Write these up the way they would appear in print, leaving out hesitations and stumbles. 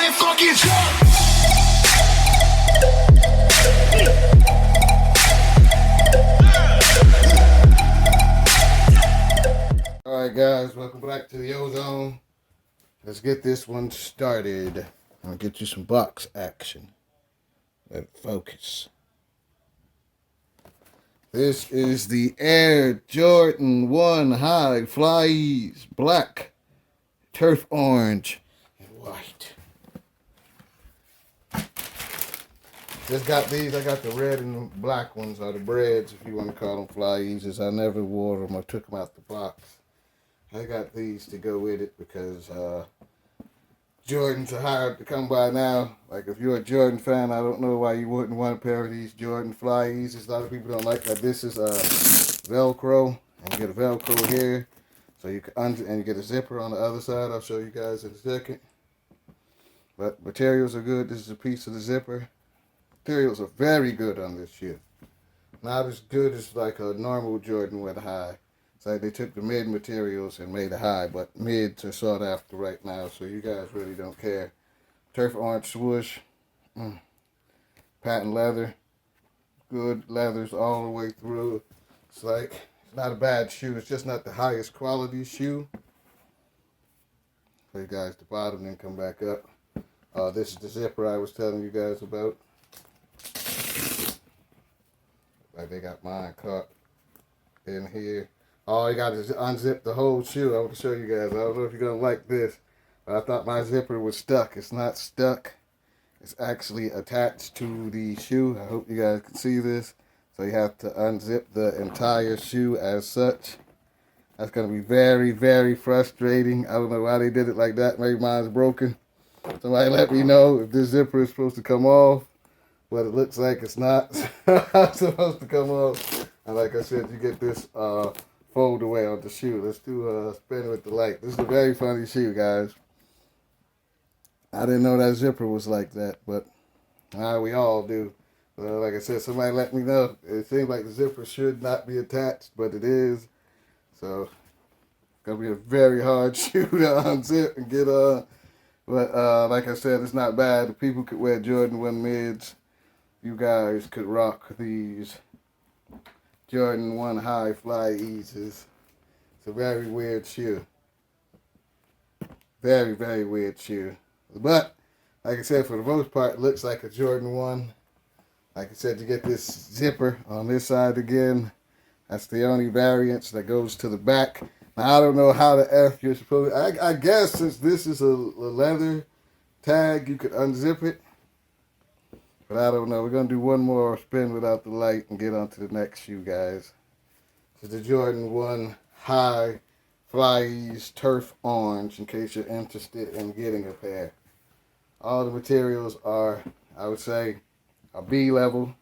my fucking truck. Alright guys, welcome back to the Ozone. Let's get this one started. I'll get you some box action. Let it focus. This is the Air Jordan 1 High FlyEase Black, Turf Orange, and White. Just got these. I got the red and the black ones, or the breads, if you want to call them FlyEases. I never wore them or took them out the box. I got these to go with it because Jordans are hard to come by now. Like, if you're a Jordan fan, I don't know why you wouldn't want a pair of these Jordan FlyEases. A lot of people don't like that. This is Velcro, and you get a Velcro here, so you can and you get a zipper on the other side. I'll show you guys in a second. But materials are good. This is a piece of the zipper. Materials are very good on this shoe. Not as good as like a normal Jordan with a high. It's like they took the mid materials and made a high, but mids are sought after right now, so you guys really don't care. Turf Orange swoosh, patent leather, good leathers all the way through. It's not a bad shoe. It's just not the highest quality shoe. So you guys, the bottom, then come back up. This is the zipper I was telling you guys about. Like they got mine caught in here. All you got is unzip the whole shoe. I want to show you guys. I don't know if you're going to like this, but I thought my zipper was stuck. It's not stuck. It's actually attached to the shoe. I hope you guys can see this. So you have to unzip the entire shoe as such. That's going to be very, very frustrating. I don't know why they did it like that. Maybe mine's broken. Somebody let me know if this zipper is supposed to come off. But it looks like it's not supposed to come off. And like I said, you get this fold away on the shoe. Let's do spin with the light. This is a very funny shoe, guys. I didn't know that zipper was like that, but we all do. Like I said, somebody let me know. It seems like the zipper should not be attached, but it is. So it's gonna be a very hard shoe to unzip and get on. But like I said, it's not bad. If people could wear Jordan 1 mids, you guys could rock these Jordan 1 High FlyEases. It's a very weird shoe. Very, very weird shoe. But, like I said, for the most part, it looks like a Jordan 1. Like I said, you get this zipper on this side again. That's the only variance that goes to the back. Now, I don't know how the F you're supposed to... I guess since this is a leather tag, you could unzip it. But I don't know. We're going to do one more spin without the light and get on to the next shoe, guys. This is the Jordan 1 High FlyEase Turf Orange, in case you're interested in getting a pair. All the materials are, I would say, a B level.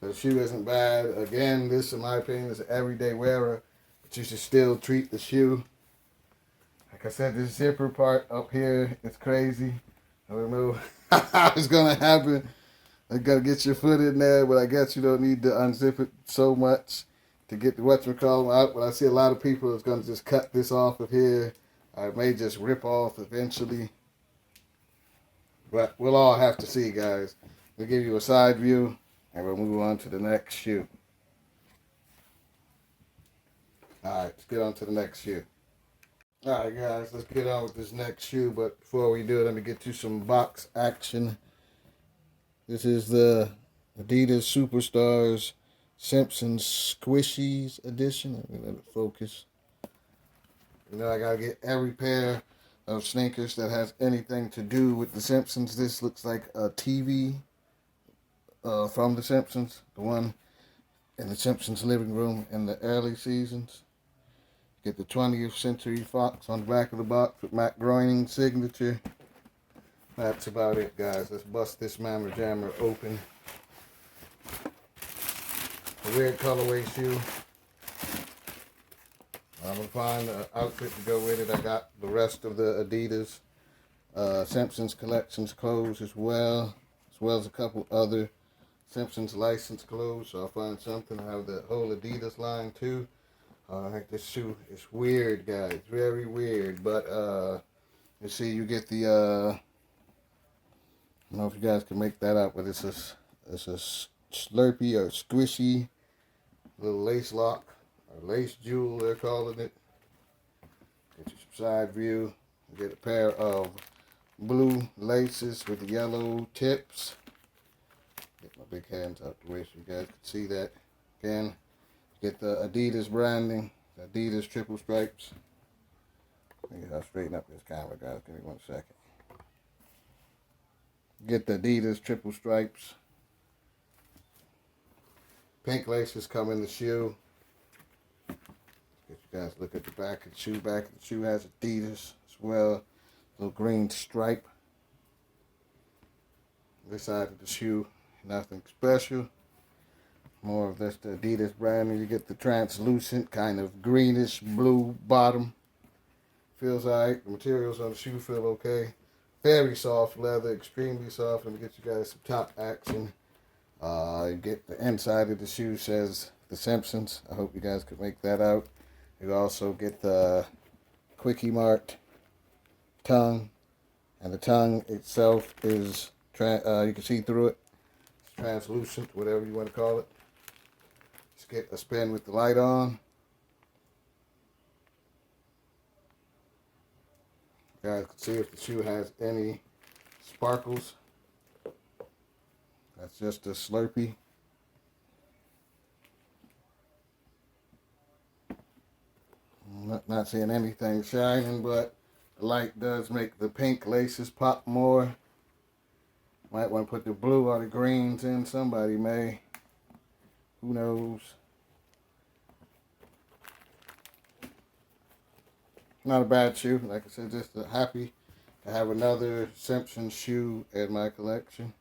So the shoe isn't bad. Again, this, in my opinion, is an everyday wearer. But you should still treat the shoe. Like I said, this zipper part up here is crazy. I don't know how it's going to happen. You got to get your foot in there, but I guess you don't need to unzip it so much to get the whatchamacallit out. But I see a lot of people that's going to just cut this off of here. I may just rip off eventually. But we'll all have to see, guys. We'll give you a side view, and we'll move on to the next shoe. All right, let's get on to the next shoe. All right, guys, let's get on with this next shoe. But before we do it, let me get you some box action. This is the Adidas Superstars Simpsons Squishees edition. Let me let it focus. You know, I got to get every pair of sneakers that has anything to do with the Simpsons. This looks like a TV from the Simpsons. The one in the Simpsons living room in the early seasons. Get the 20th Century Fox on the back of the box with Matt Groening's signature. That's about it, guys. Let's bust this mammer jammer open. A weird colorway shoe. I'm going to find an outfit to go with it. I got the rest of the Adidas Simpsons collections clothes as well as a couple other Simpsons licensed clothes. So I'll find something. I have the whole Adidas line too. I think this shoe is weird, guys. Very weird. But you see, you get the I don't know if you guys can make that out, but it's a Slurpee or Squishee little lace lock or lace jewel, they're calling it. Get you some side view. Get a pair of blue laces with the yellow tips. Get my big hands out the way so you guys can see that. Again, get the Adidas branding, the Adidas triple stripes. I'll straighten up this camera, guys. Give me 1 second. Get the Adidas triple stripes. Pink laces come in the shoe. Get you guys look at the back of the shoe. Back of the shoe has Adidas as well. Little green stripe. This side of the shoe, nothing special. More of this the Adidas brand. You get the translucent kind of greenish blue bottom. Feels alright. The materials on the shoe feel okay. Very soft leather, extremely soft. Let me get you guys some top action. You get the inside of the shoe says the Simpsons. I hope you guys could make that out. You also get the quickie marked tongue, and the tongue itself is you can see through it. It's translucent, whatever you want to call it. Just get a spin with the light on. You guys can see if the shoe has any sparkles. That's just a Slurpee. I'm not seeing anything shining, but the light does make the pink laces pop more. Might want to put the blue or the greens in. Somebody may. Who knows? Not a bad shoe. Like I said, just happy to have another Simpsons shoe in my collection.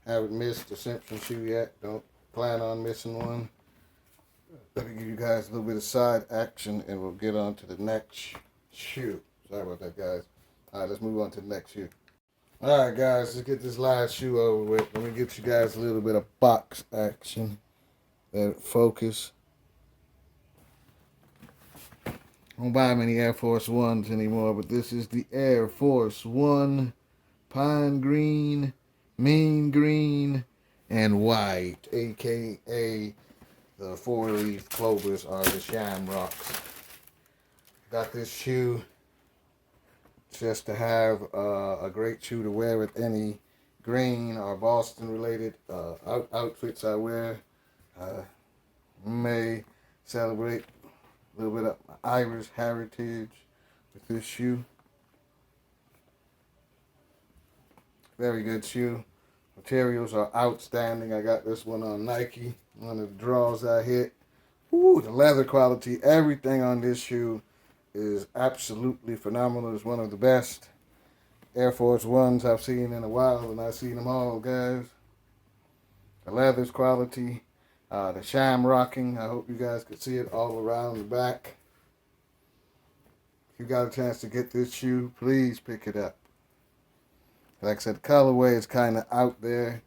Haven't missed a Simpsons shoe yet. Don't plan on missing one. Let me give you guys a little bit of side action and we'll get on to the next shoe. Sorry about that, guys. Alright, let's move on to the next shoe. Alright, guys, let's get this last shoe over with. Let me get you guys a little bit of box action. Let it focus. I don't buy many Air Force Ones anymore, but this is the Air Force One Pine Green, Mean Green, and White, aka the 4-leaf clovers are the Shamrocks. Got this shoe just to have a great shoe to wear with any green or Boston related outfits I wear. May celebrate a little bit of my Irish heritage with this shoe. Very good shoe. Materials are outstanding. I got this one on Nike. One of the draws I hit. Ooh, the leather quality, everything on this shoe is absolutely phenomenal. It's one of the best Air Force Ones I've seen in a while, and I've seen them all, guys. The leather's quality, the shamrocking. I hope you guys could see it all around the back. If you got a chance to get this shoe, please pick it up. Like I said, the colorway is kind of out there.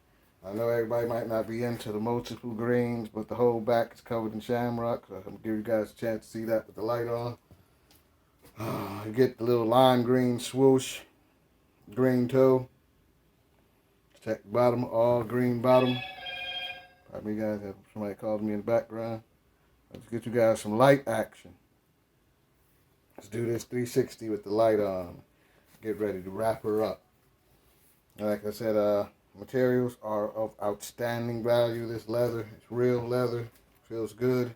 I know everybody might not be into the multiple greens, but the whole back is covered in shamrock. So I'm going to give you guys a chance to see that with the light on. You get the little lime green swoosh, green toe. Check the bottom, all green bottom. Pardon me, guys, somebody called me in the background. Let's get you guys some light action. Let's do this 360 with the light on. Get ready to wrap her up. Like I said, materials are of outstanding value. This leather, it's real leather, feels good,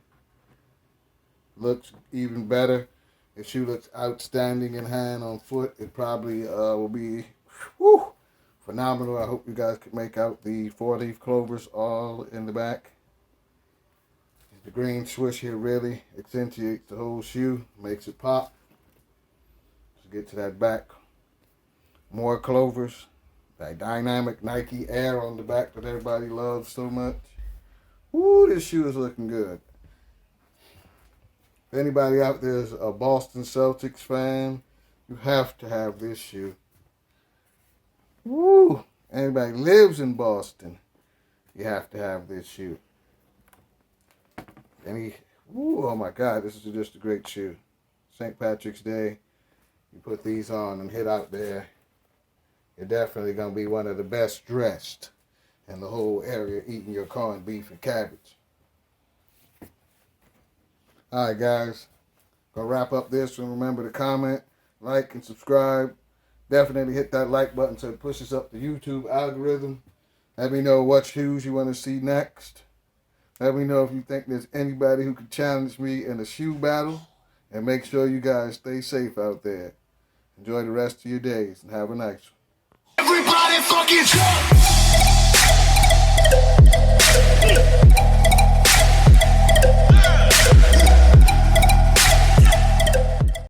looks even better. The shoe looks outstanding in hand, on foot. It probably will be phenomenal. I hope you guys can make out the 4-leaf clovers all in the back. The green swoosh here really accentuates the whole shoe, makes it pop. Let's get to that back. More clovers. That dynamic Nike Air on the back that everybody loves so much. Woo, this shoe is looking good. If anybody out there is a Boston Celtics fan, you have to have this shoe. Woo! Anybody lives in Boston, you have to have this shoe. Oh my God, this is just a great shoe. St. Patrick's Day, you put these on and head out there. you're definitely going to be one of the best dressed in the whole area eating your corned beef and cabbage. Alright guys, gonna wrap up this and remember to comment, like, and subscribe. Definitely hit that like button so it pushes up the YouTube algorithm. Let me know what shoes you want to see next. Let me know if you think there's anybody who could challenge me in a shoe battle. And make sure you guys stay safe out there. Enjoy the rest of your days and have a nice one. Everybody fucking jump!